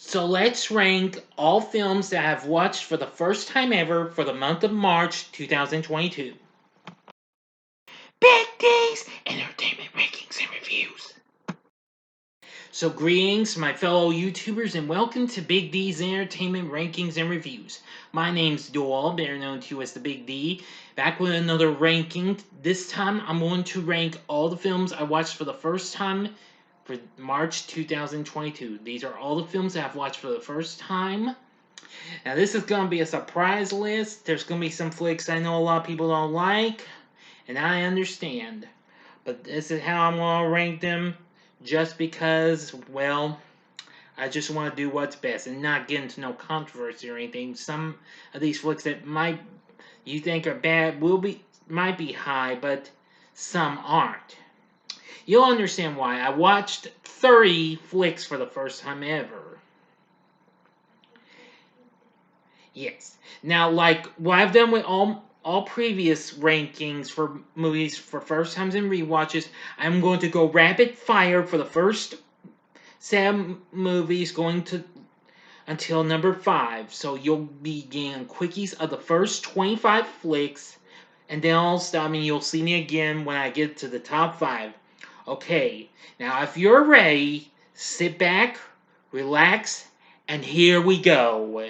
So let's rank all films that I've watched for the first time ever for the month of March 2022. Big D's Entertainment Rankings and Reviews. So greetings, my fellow YouTubers, and welcome to Big D's Entertainment Rankings and Reviews. My name's Doyle, better known to you as the Big D, back with another ranking. This time I'm going to rank all the films I watched for the first time for March 2022. These are all the films that I've watched for the first time. Now this is going to be a surprise list. There's going to be some flicks I know a lot of people don't like, and I understand. But this is how I'm going to rank them, just because, well, I just want to do what's best and not get into no controversy or anything. Some of these flicks that you think are bad might be high, but some aren't. You'll understand why. I watched 30 flicks for the first time ever. Yes. Now, like what I've done with all previous rankings for movies for first times and rewatches, I'm going to go rapid fire for the first set of movies going to until number 5. So you'll be getting quickies of the first 25 flicks, and then I'll stop and you'll see me again when I get to the top 5. Okay, now if you're ready, sit back, relax, and here we go.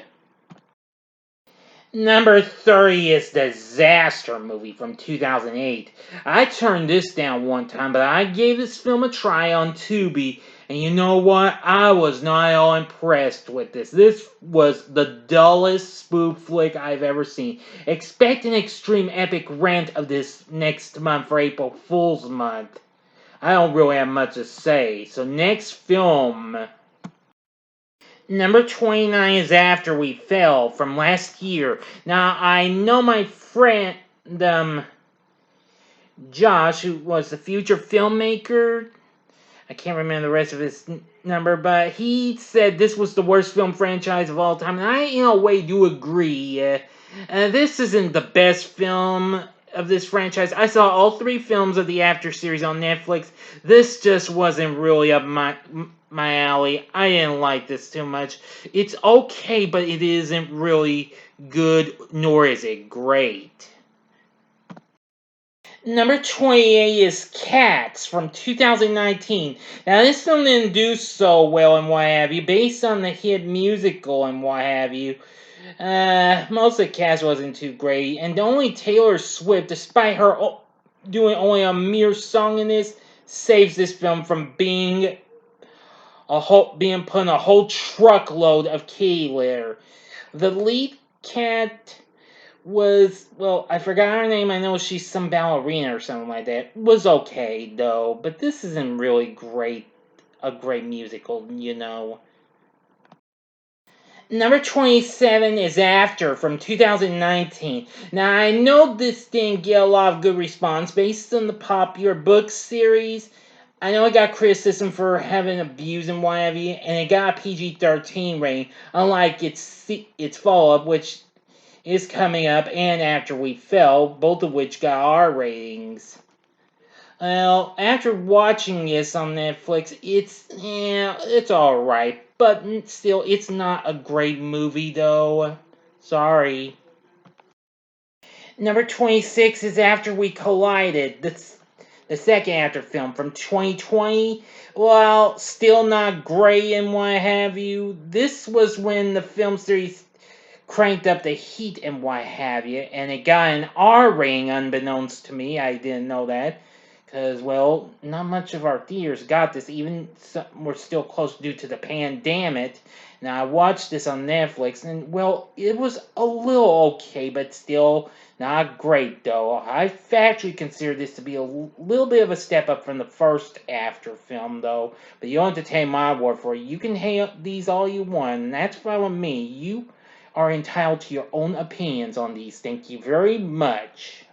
Number 30 is Disaster Movie from 2008. I turned this down one time, but I gave this film a try on Tubi, and you know what? I was not all impressed with this. This was the dullest spoof flick I've ever seen. Expect an extreme epic rant of this next month for April Fool's Month. I don't really have much to say. So next film. Number 29 is After We Fell from last year. Now, I know my friend, Josh, who was the future filmmaker, I can't remember the rest of his number, but he said this was the worst film franchise of all time, and I, in a way, do agree. This isn't the best film of this franchise. I saw all 3 films of the After series on Netflix. This just wasn't really up my alley. I didn't like this too much. It's okay, but it isn't really good, nor is it great. Number 28 is Cats from 2019. Now, this film didn't do so well and what have you, based on the hit musical and what have you. Most of the cast wasn't too great, and only Taylor Swift, despite her doing only a mere song in this, saves this film from being put in a whole truckload of kitty litter. The lead cat was, well, I forgot her name. I know she's some ballerina or something like that. Was okay though, but this isn't really a great musical, you know. Number 27 is After from 2019. Now, I know this didn't get a lot of good response based on the popular book series. I know it got criticism for having abuse and what have you, and it got a PG-13 rating, unlike its follow-up, which is coming up, and After We Fell, both of which got R ratings. Well, after watching this on Netflix, it's alright, but still, it's not a great movie, though. Sorry. Number 26 is After We Collided, the second After film from 2020. Well, still not great and what have you. This was when the film series cranked up the heat and what have you, and it got an R rating unbeknownst to me. I didn't know that. Because, well, not much of our theaters got this. Even some were still closed due to the pandemic. Now, I watched this on Netflix, and, well, it was a little okay, but still not great, though. I actually consider this to be a little bit of a step up from the first After film, though. But you don't have to take my word for it. You can hate these all you want, and that's fine with me. You are entitled to your own opinions on these. Thank you very much.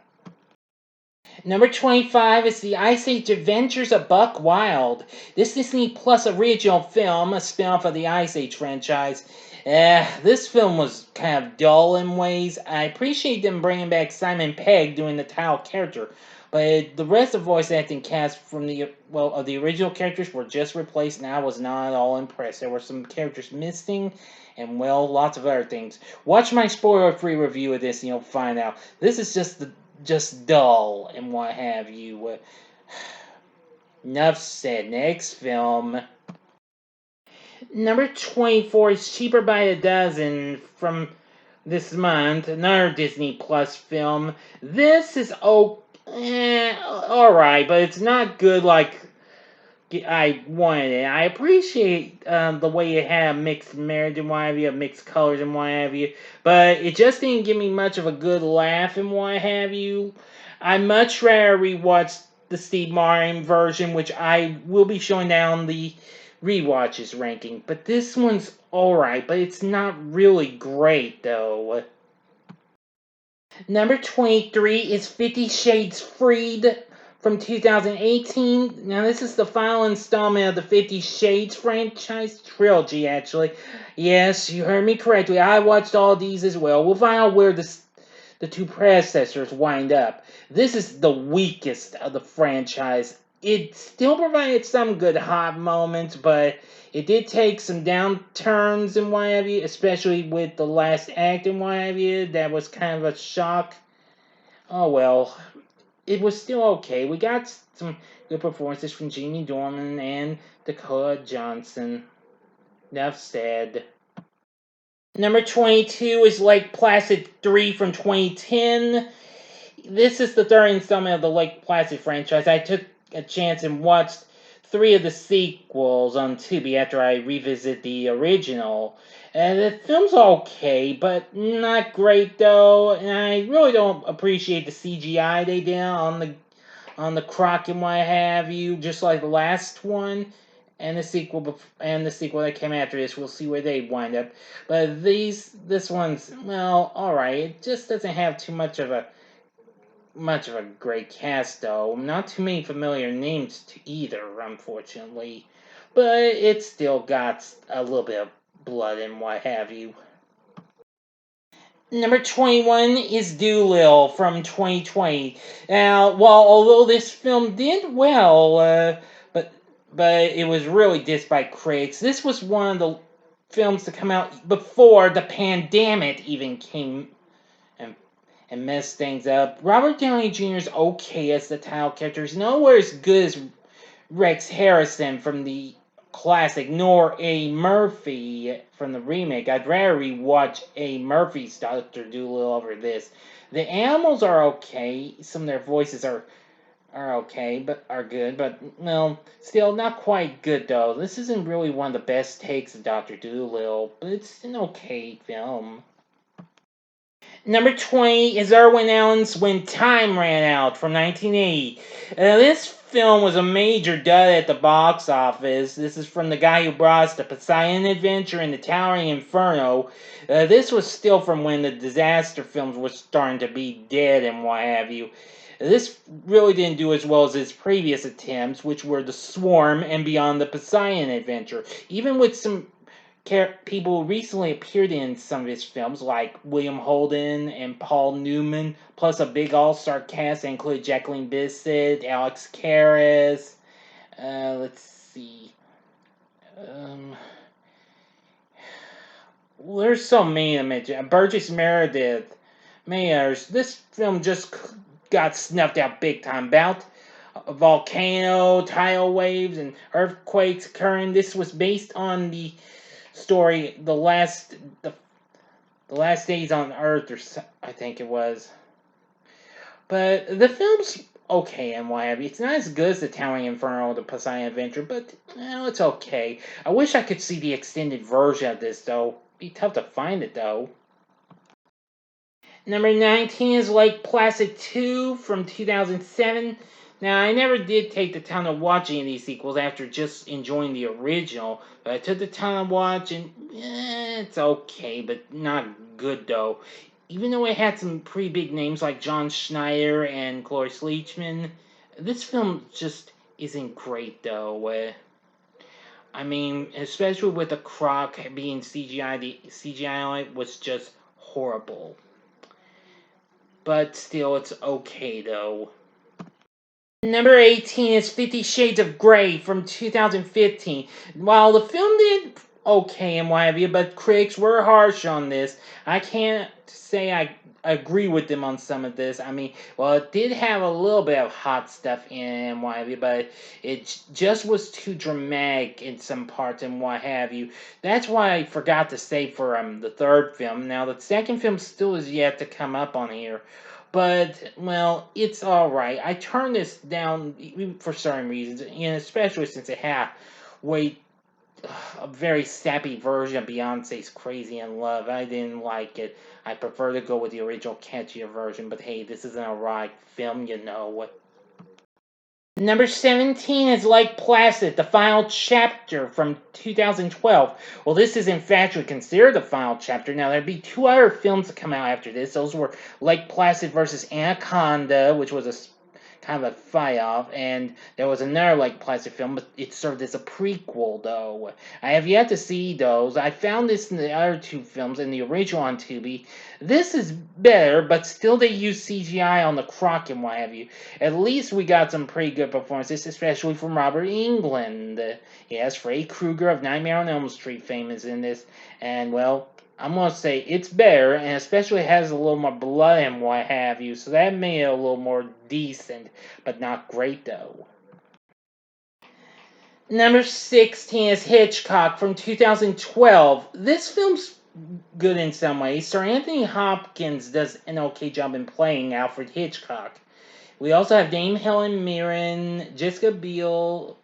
Number 25 is The Ice Age Adventures of Buck Wild. This Disney Plus original film, a spin-off of the Ice Age franchise. This film was kind of dull in ways. I appreciate them bringing back Simon Pegg doing the title character, But the rest of the voice acting cast from of the original characters were just replaced, and I was not at all impressed. There were some characters missing, and lots of other things. Watch my spoiler-free review of this, and you'll find out. This is just dull and what have you. Enough said. Next film. Number 24 is Cheaper by the Dozen from this month. Another Disney Plus film. This is alright, but it's not good like I wanted it. I appreciate the way it had mixed marriage and what have you, mixed colors and what have you, but it just didn't give me much of a good laugh and what have you. I much rather rewatch the Steve Martin version, which I will be showing down the rewatches ranking. But this one's alright, but it's not really great though. Number 23 is 50 Shades Freed from 2018. Now, this is the final installment of the 50 Shades franchise trilogy, actually. Yes, you heard me correctly. I watched all these as well. We'll find out where the two predecessors wind up. This is the weakest of the franchise. It still provided some good hot moments, but it did take some downturns and what have you, especially with the last act and what have you. That was kind of a shock. Oh well, it was still okay. We got some good performances from Jamie Dornan and Dakota Johnson. Enough said. Number 22 is Lake Placid 3 from 2010. This is the third installment of the Lake Placid franchise. I took a chance and watched 3 of the sequels on Tubi after I revisited the original. And the film's okay, but not great though. And I really don't appreciate the CGI they did on the croc and what have you, just like the last one. And the sequel that came after this, we'll see where they wind up. But this one's, well, alright. It just doesn't have too much of a great cast though. Not too many familiar names to either, unfortunately. But it's still got a little bit of blood and what have you. Number 21 is Doolittle from 2020. Now, although this film did well, but it was really dissed by critics. This was one of the films to come out before the pandemic even came and messed things up. Robert Downey Jr. is okay as the title character. He's nowhere as good as Rex Harrison from the classic, nor A. Murphy from the remake. I'd rather rewatch A. Murphy's Dr. Dolittle over this. The animals are okay. Some of their voices are okay, but are good, but no, still not quite good though. This isn't really one of the best takes of Dr. Dolittle, but it's an okay film. Number 20 is Irwin Allen's When Time Ran Out from 1980. This film was a major dud at the box office. This is from the guy who brought us the Poseidon Adventure and the Towering Inferno. This was still from when the disaster films were starting to be dead and what have you. This really didn't do as well as his previous attempts, which were The Swarm and Beyond the Poseidon Adventure. Even with some people who recently appeared in some of his films, like William Holden and Paul Newman, plus a big all-star cast that included Jacqueline Bisset, Alex Karras, let's see, there's so many to mention. Burgess Meredith, many others. This film just got snuffed out big time. About a volcano, tidal waves, and earthquakes occurring. This was based on the story, the last days on Earth, or I think it was. But the film's okay and what have you. It's not as good as the Towering Inferno or the Poseidon Adventure, but it's okay. I wish I could see the extended version of this though. It'd be tough to find it though. Number 19 is Lake Placid 2 from 2007. Now, I never did take the time to watch any of these sequels after just enjoying the original, but I took the time to watch, and it's okay, but not good though. Even though it had some pretty big names like John Schneider and Cloris Leachman, this film just isn't great though. I mean, especially with the croc being CGI, the CGI on it was just horrible. But still, it's okay though. Number 18 is 50 Shades of Grey from 2015. While the film did okay and what have you, but critics were harsh on this. I can't say I agree with them on some of this. I mean, well, it did have a little bit of hot stuff in it and what have you, but it just was too dramatic in some parts and what have you. That's why I forgot to say for the third film. Now, the second film still is yet to come up on here. But, well, it's alright. I turned this down for certain reasons, and especially since it had way a very sappy version of Beyonce's Crazy in Love. I didn't like it. I prefer to go with the original catchier version, but hey, this is an alright film, you know. Number 17 is Like Placid, the final chapter from 2012. Well, this is in fact considered the final chapter. Now, there'd be two other films to come out after this. Those were Like Placid versus Anaconda, which was a kind of a fight-off, and there was another Like Placid film, but it served as a prequel, though. I have yet to see those. I found this in the other two films, in the original on Tubi. This is better, but still they use CGI on the croc and what have you. At least we got some pretty good performances, especially from Robert Englund. Yes, Freddy Krueger of Nightmare on Elm Street fame is in this, and well, I'm going to say it's better, and especially has a little more blood and what have you, so that made it a little more decent, but not great though. Number 16 is Hitchcock from 2012. This film's good in some ways. Sir Anthony Hopkins does an okay job in playing Alfred Hitchcock. We also have Dame Helen Mirren, Jessica Biel,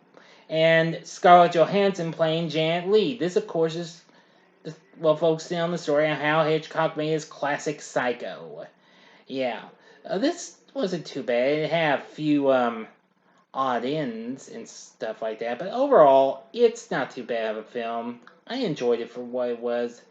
and Scarlett Johansson playing Janet Leigh. This, of course, is focusing on the story on how Hitchcock made his classic Psycho. Yeah, this wasn't too bad. It had a few odd ends and stuff like that, but overall, it's not too bad of a film. I enjoyed it for what it was.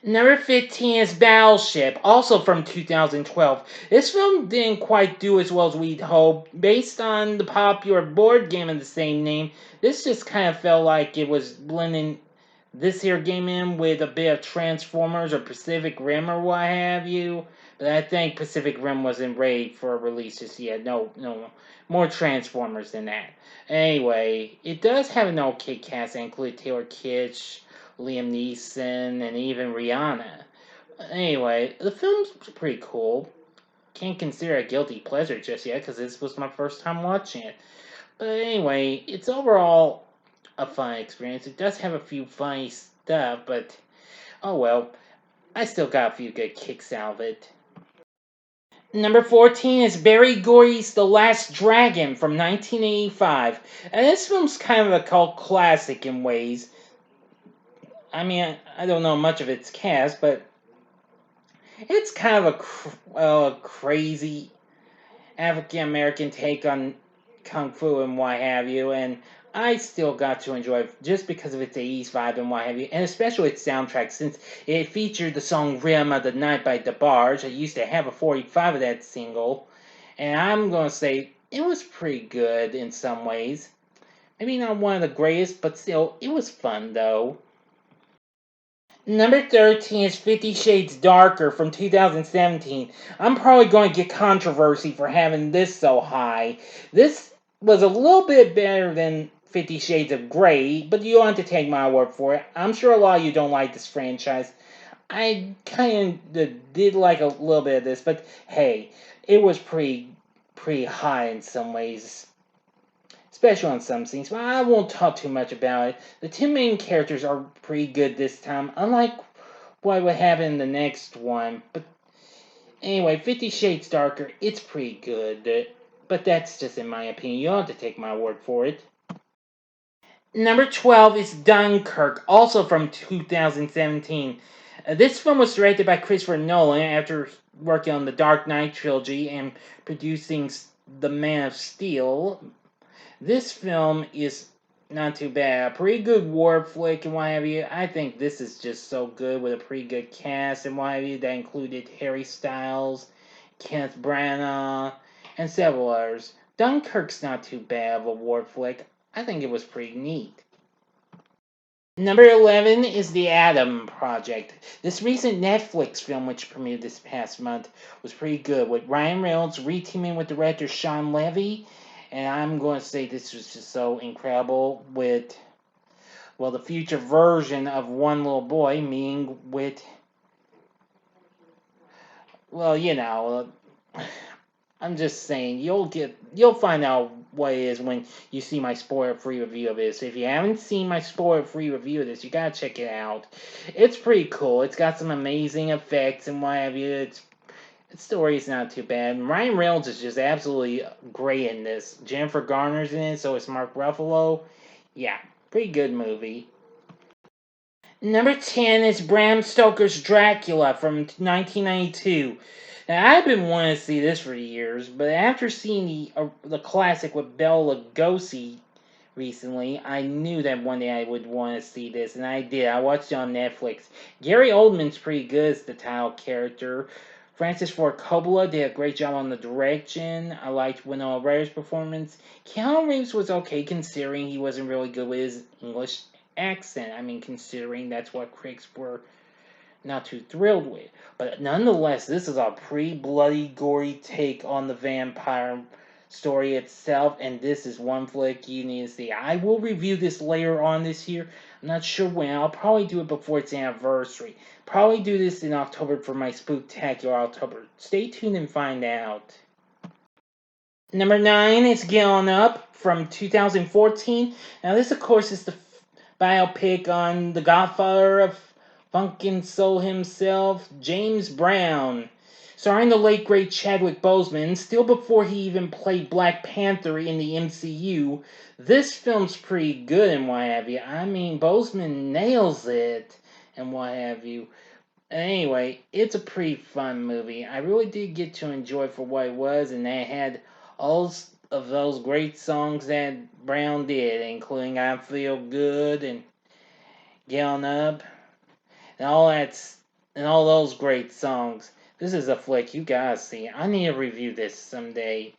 Number 15 is Battleship, also from 2012. This film didn't quite do as well as we'd hoped. Based on the popular board game of the same name, this just kind of felt like it was blending this here game in with a bit of Transformers or Pacific Rim or what have you. But I think Pacific Rim wasn't ready for release just yet. No, more Transformers than that. Anyway, it does have an okay cast that includes Taylor Kitsch, Liam Neeson, and even Rihanna. Anyway, the film's pretty cool. Can't consider it a guilty pleasure just yet because this was my first time watching it. But anyway, it's overall a fun experience. It does have a few funny stuff, but oh well. I still got a few good kicks out of it. Number 14 is Barry Gordy's The Last Dragon from 1985. And this film's kind of a cult classic in ways. I mean, I don't know much of its cast, but it's kind of a crazy African American take on Kung Fu and what have you, and I still got to enjoy it just because of its 80s vibe and what have you, and especially its soundtrack, since it featured the song Rhythm of the Night by DeBarge. I used to have a 45 of that single, and I'm going to say it was pretty good in some ways. Maybe not one of the greatest, but still, it was fun though. Number 13 is 50 Shades Darker from 2017. I'm probably going to get controversy for having this so high. This was a little bit better than 50 Shades of Grey, but you don't have to take my word for it. I'm sure a lot of you don't like this franchise. I kind of did like a little bit of this, but hey, it was pretty high in some ways, especially on some scenes, but I won't talk too much about it. The two main characters are pretty good this time, unlike what would happen in the next one. But anyway, 50 Shades Darker, it's pretty good, but that's just in my opinion. You don't have to take my word for it. Number 12 is Dunkirk, also from 2017. This film was directed by Christopher Nolan after working on the Dark Knight trilogy and producing The Man of Steel. This film is not too bad. A pretty good war flick and what have you. I think this is just so good with a pretty good cast and what have you that included Harry Styles, Kenneth Branagh, and several others. Dunkirk's not too bad of a war flick. I think it was pretty neat. Number 11 is The Adam Project. This recent Netflix film, which premiered this past month, was pretty good, with Ryan Reynolds reteaming with director Sean Levy. And I'm going to say this was just so incredible with, well, the future version of One Little Boy, meaning with, well, I'm just saying, you'll find out what it is when you see my spoiler-free review of this. If you haven't seen my spoiler-free review of this, you gotta check it out. It's pretty cool. It's got some amazing effects and what have you. Its story is not too bad. Ryan Reynolds is just absolutely great in this. Jennifer Garner's in it, so is Mark Ruffalo. Yeah, pretty good movie. Number 10 is Bram Stoker's Dracula from 1992. Now, I've been wanting to see this for years, but after seeing the classic with Bela Lugosi recently, I knew that one day I would want to see this, and I did. I watched it on Netflix. Gary Oldman's pretty good as the title character. Francis Ford Coppola did a great job on the direction. I liked Winona Ryder's performance. Keanu Reeves was okay considering he wasn't really good with his English accent. I mean, considering that's what critics were not too thrilled with. But nonetheless, this is a pretty bloody, gory take on the vampire story itself, and this is one flick you need to see. I will review this later on this year. I'm not sure when. I'll probably do it before its anniversary. Probably do this in October for my Spooktacular October. Stay tuned and find out. Number 9 is Get On Up from 2014. Now this, of course, is the biopic on the godfather of funk and soul himself, James Brown. Starring the late great Chadwick Boseman, still before he even played Black Panther in the MCU. This film's pretty good and what have you. I mean, Boseman nails it and what have you. Anyway, it's a pretty fun movie. I really did get to enjoy it for what it was, and they had all of those great songs that Brown did, including I Feel Good and Get On Up, and all those great songs. This is a flick you gotta see. I need to review this someday.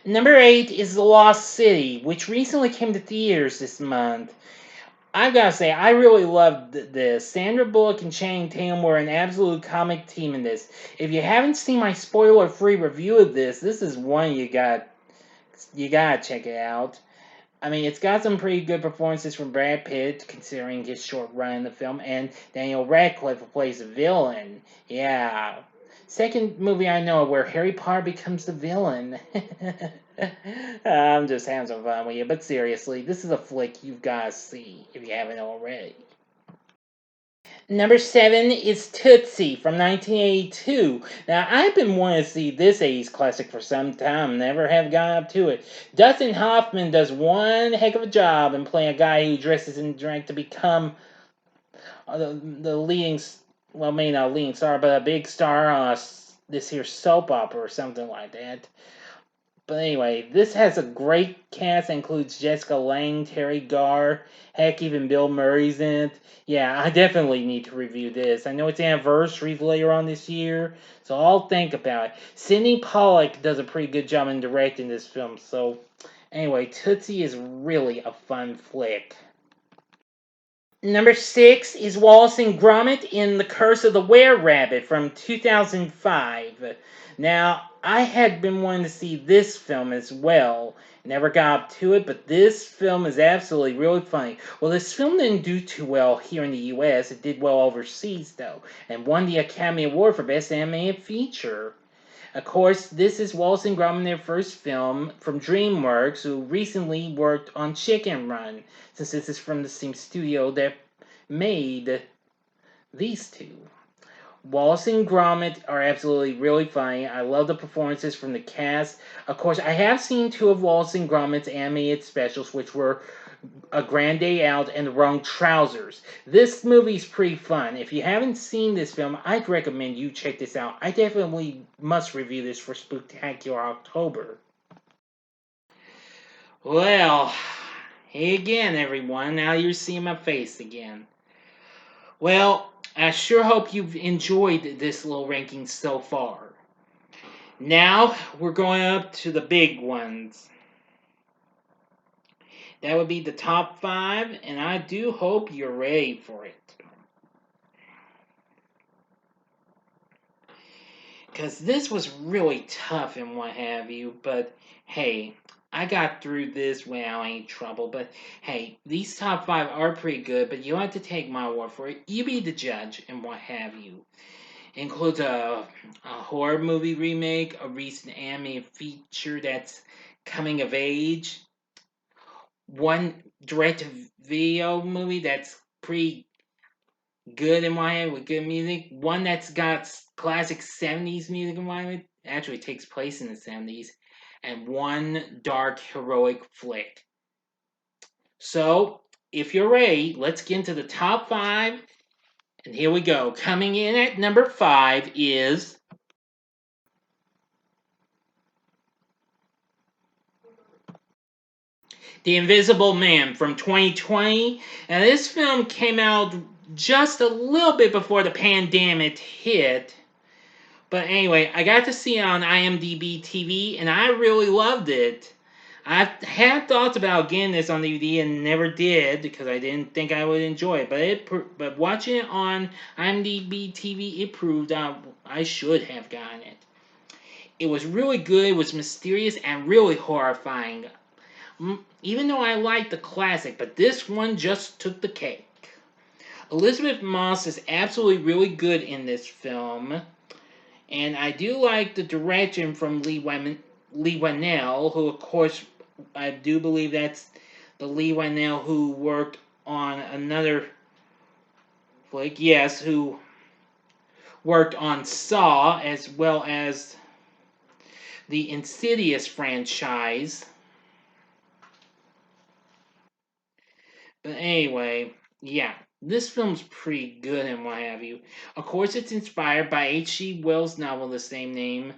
Number 8 is The Lost City, which recently came to theaters this month. I've got to say, I really loved this. Sandra Bullock and Channing Tatum were an absolute comic team in this. If you haven't seen my spoiler-free review of this is one you gotta check it out. I mean, it's got some pretty good performances from Brad Pitt, considering his short run in the film, and Daniel Radcliffe, who plays the villain. Yeah. Second movie I know where Harry Potter becomes the villain. I'm just having some fun with you, but seriously, this is a flick you've got to see if you haven't already. Number 7 is Tootsie from 1982. Now, I've been wanting to see this 80s classic for some time, never have gotten up to it. Dustin Hoffman does one heck of a job in playing a guy who dresses in drag to become the leading, well, maybe not leading star, but a big star on this here soap opera or something like that. But anyway, this has a great cast that includes Jessica Lange, Terry Garr, heck, even Bill Murray's in it. Yeah, I definitely need to review this. I know it's anniversary later on this year, so I'll think about it. Sidney Pollack does a pretty good job in directing this film, so anyway, Tootsie is really a fun flick. Number 6 is Wallace and Gromit in The Curse of the Were-Rabbit from 2005. Now, I had been wanting to see this film as well. Never got up to it, but this film is absolutely really funny. Well, this film didn't do too well here in the US. It did well overseas, though, and won the Academy Award for Best Animated Feature. Of course, this is Wallace and Gromit, their first film from DreamWorks, who recently worked on Chicken Run, since this is from the same studio that made these two. Wallace and Gromit are absolutely really funny. I love the performances from the cast. Of course, I have seen 2 of Wallace and Gromit's animated specials, which were A Grand Day Out and The Wrong Trousers. This movie's pretty fun. If you haven't seen this film, I'd recommend you check this out. I definitely must review this for Spooktacular October. Well, hey again, everyone. Now you're seeing my face again. Well, I sure hope you've enjoyed this little ranking so far. Now, we're going up to the big ones. That would be the top 5, and I do hope you're ready for it. Because this was really tough and what have you, but hey, I got through this without any trouble. But hey, these top 5 are pretty good, but you have to take my word for it. You be the judge and what have you. It includes a horror movie remake, a recent animated feature that's coming of age, one direct-to-video movie that's pretty good in my head with good music. One that's got classic 70s music in my head. Actually takes place in the 70s. And one dark heroic flick. So, if you're ready, let's get into the top 5. And here we go. Coming in at number 5 is The Invisible Man from 2020. And this film came out just a little bit before the pandemic hit. But anyway, I got to see it on IMDb TV, and I really loved it. I had thoughts about getting this on DVD and never did because I didn't think I would enjoy it. But watching it on IMDb TV, it proved I should have gotten it. It was really good. It was mysterious and really horrifying. Even though I liked the classic, but this one just took the cake. Elizabeth Moss is absolutely really good in this film. And I do like the direction from Lee Whannell, who, of course, I do believe that's the Lee Whannell who worked on another flick. Yes, who worked on Saw as well as the Insidious franchise. But anyway, yeah, this film's pretty good and what have you. Of course, it's inspired by H.G. Wells' novel the same name.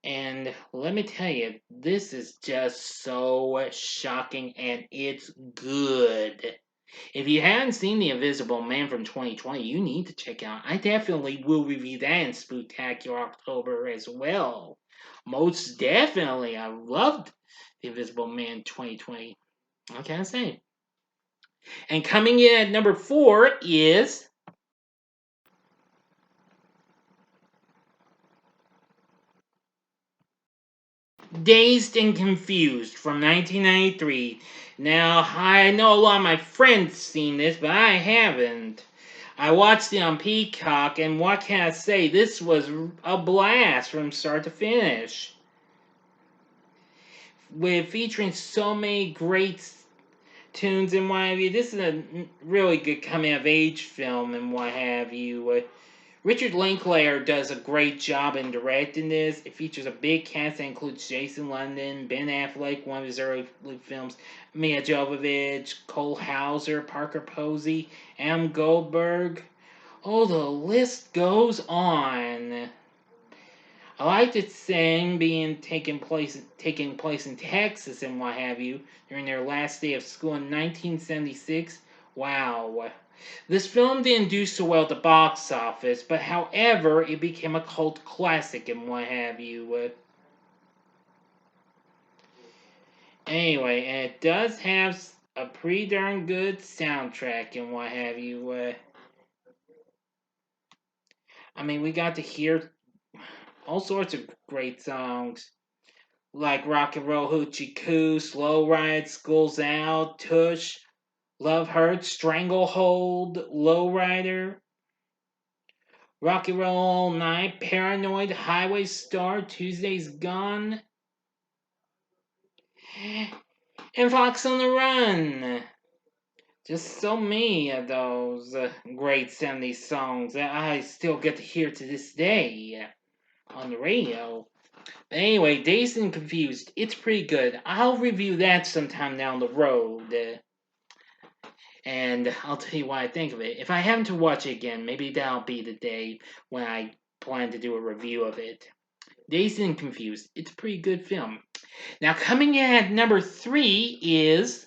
And let me tell you, this is just so shocking and it's good. If you haven't seen The Invisible Man from 2020, you need to check it out. I definitely will review that in Spooktacular October as well. Most definitely. I loved The Invisible Man 2020. What can I say? And coming in at number 4 is Dazed and Confused from 1993. Now, I know a lot of my friends seen this, but I haven't. I watched it on Peacock, and what can I say? This was a blast from start to finish. With featuring so many great tunes and what have you. This is a really good coming of age film and what have you. Richard Linklater does a great job in directing this. It features a big cast that includes Jason London, Ben Affleck, one of his early films, Mia Jovovich, Cole Hauser, Parker Posey, Adam Goldberg. Oh, the list goes on. I liked its setting being taking place in Texas and what have you during their last day of school in 1976. Wow. This film didn't do so well at the box office, but however, it became a cult classic and what have you. Anyway, and it does have a pretty darn good soundtrack and what have you. I mean, we got to hear all sorts of great songs. Like Rock and Roll Hoochie Coo, Slow Ride, Schools Out, Tush, Love Hurts, Stranglehold, Lowrider, Rock and Roll All Night, Paranoid, Highway Star, Tuesday's Gone, and Fox on the Run. Just so many of those great 70s songs that I still get to hear to this day on the radio. But anyway, Dazed and Confused, it's pretty good. I'll review that sometime down the road. And I'll tell you what I think of it. If I happen to watch it again, maybe that'll be the day when I plan to do a review of it. Dazed and Confused, it's a pretty good film. Now, coming in at number 3 is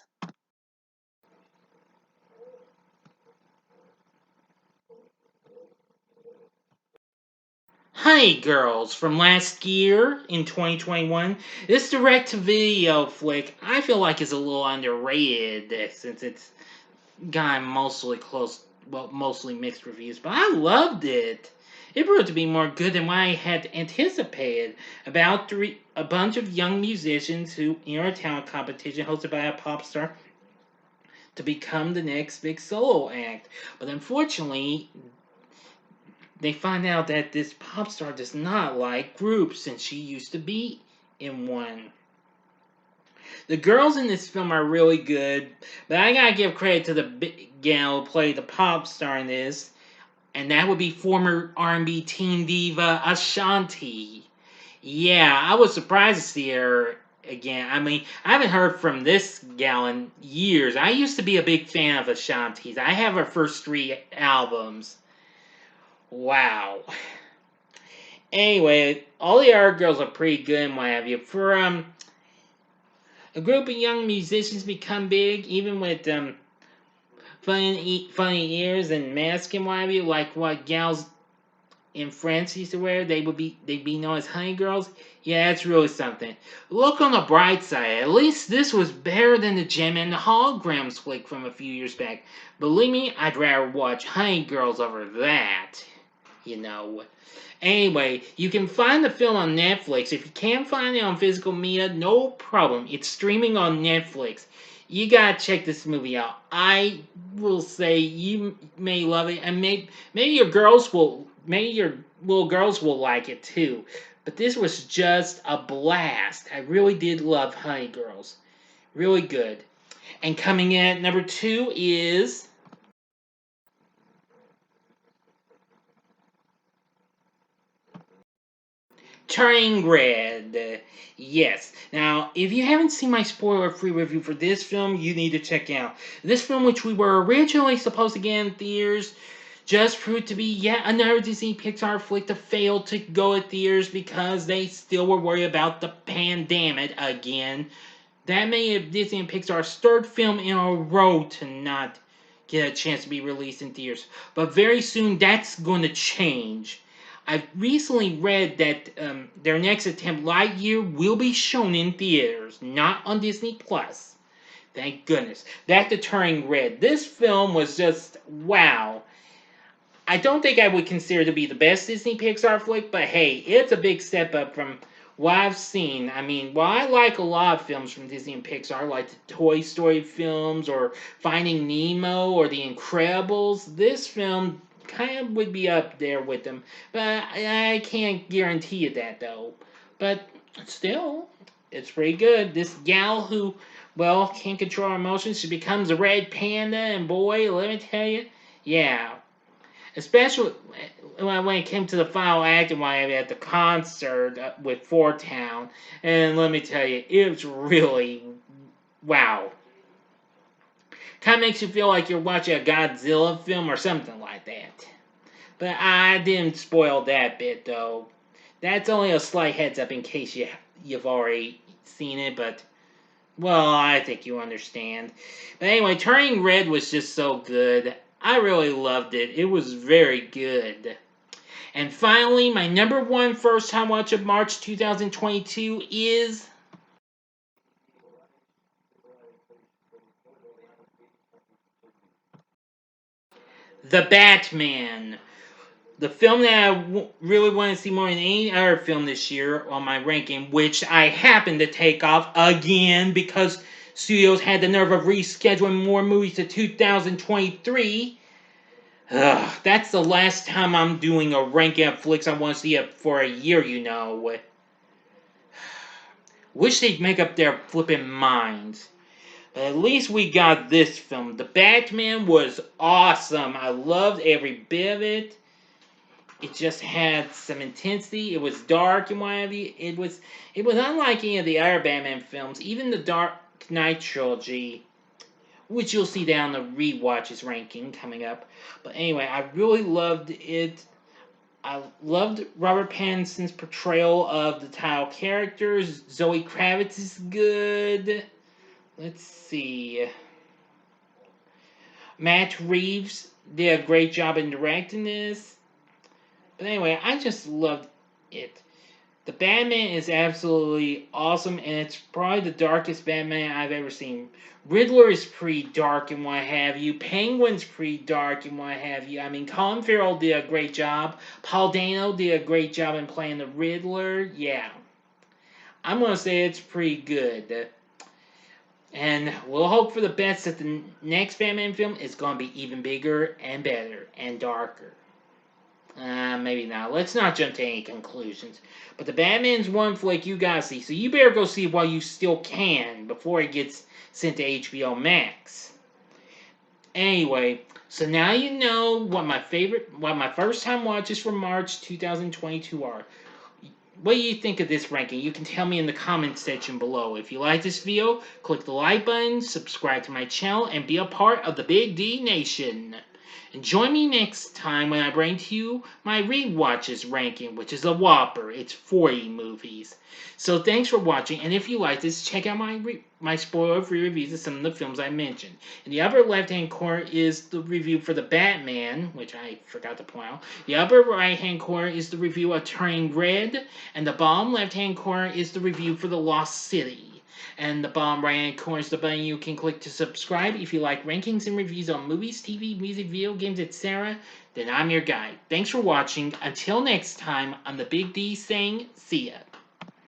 Honey Girls from last year in 2021. This direct-to-video flick I feel like is a little underrated since it's gotten mostly mixed reviews, but I loved it. It proved to be more good than what I had anticipated. About a bunch of young musicians who enter a talent competition hosted by a pop star to become the next big solo act. But unfortunately, they find out that this pop star does not like groups since she used to be in one. The girls in this film are really good, but I gotta give credit to the big gal who played the pop star in this, and that would be former R&B teen diva Ashanti. Yeah, I was surprised to see her again. I mean, I haven't heard from this gal in years. I used to be a big fan of Ashanti's. I have her first 3 albums. Wow. Anyway, all the other girls are pretty good and what have you. For a group of young musicians become big, even with funny ears and masks and what have you, like what gals in France used to wear. They'd be known as honey girls. Yeah, that's really something. Look on the bright side. At least this was better than the Gem and the Holograms flick from a few years back. Believe me, I'd rather watch Honey Girls over that. You know. Anyway, you can find the film on Netflix. If you can't find it on physical media, no problem. It's streaming on Netflix. You gotta check this movie out. I will say you may love it, and maybe your little girls will like it too. But this was just a blast. I really did love Honey Girls. Really good. And coming in at number 2 is Turning Red. Yes. Now, if you haven't seen my spoiler-free review for this film, you need to check out. This film, which we were originally supposed to get in theaters, just proved to be yet another Disney Pixar flick to fail to go at theaters because they still were worried about the pandemic again. That made it Disney and Pixar's third film in a row to not get a chance to be released in theaters. But very soon, that's going to change. I've recently read that their next attempt, Lightyear, will be shown in theaters, not on Disney Plus. Thank goodness. Back to Turning Red. This film was just wow. I don't think I would consider it to be the best Disney Pixar flick, but hey, it's a big step up from what I've seen. I mean, while I like a lot of films from Disney and Pixar, like the Toy Story films or Finding Nemo or The Incredibles, this film kind of would be up there with them. But I can't guarantee you that, though. But still, it's pretty good. This gal who, well, can't control her emotions, she becomes a red panda, and boy, let me tell you, yeah. Especially when it came to the final act and when at the concert with Four Town. And let me tell you, it was really, wow. Kind of makes you feel like you're watching a Godzilla film or something like that. But I didn't spoil that bit, though. That's only a slight heads up in case you've already seen it, but, well, I think you understand. But anyway, Turning Red was just so good. I really loved it. It was very good. And finally, my number 1 first time watch of March 2022 is The Batman. The film that I really want to see more than any other film this year on my ranking, which I happened to take off again because studios had the nerve of rescheduling more movies to 2023. That's the last time I'm doing a ranking of flicks I want to see for a year, you know. Wish they'd make up their flippin' minds. But at least we got this film. The Batman was awesome. I loved every bit of it. It just had some intensity. It was dark and what have you. It was unlike any of the other Batman films. Even the Dark Knight trilogy, which you'll see down the rewatches ranking coming up. But anyway, I really loved it. I loved Robert Pattinson's portrayal of the title characters. Zoe Kravitz is good. Let's see. Matt Reeves did a great job in directing this. But anyway, I just loved it. The Batman is absolutely awesome, and it's probably the darkest Batman I've ever seen. Riddler is pretty dark and what have you. Penguin's pretty dark and what have you. I mean, Colin Farrell did a great job. Paul Dano did a great job in playing the Riddler. Yeah, I'm gonna say it's pretty good. And we'll hope for the best that the next Batman film is gonna be even bigger and better and darker. Maybe not. Let's not jump to any conclusions. But the Batman's one flick you gotta see, so you better go see it while you still can before it gets sent to HBO Max. Anyway, so now you know what my first time watches from March 2022 are. What do you think of this ranking? You can tell me in the comments section below. If you like this video, click the like button, subscribe to my channel, and be a part of the Big D Nation. And join me next time when I bring to you my rewatches ranking, which is a whopper. It's 40 movies. So thanks for watching, and if you like this, check out my spoiler-free reviews of some of the films I mentioned. In the upper left-hand corner is the review for the Batman, which I forgot to point out. The upper right-hand corner is the review of Turning Red, and the bottom left-hand corner is the review for The Lost City. And the bottom right-hand corner is the button you can click to subscribe. If you like rankings and reviews on movies, TV, music, video games, etc., then I'm your guy. Thanks for watching. Until next time, I'm the Big D saying, see ya.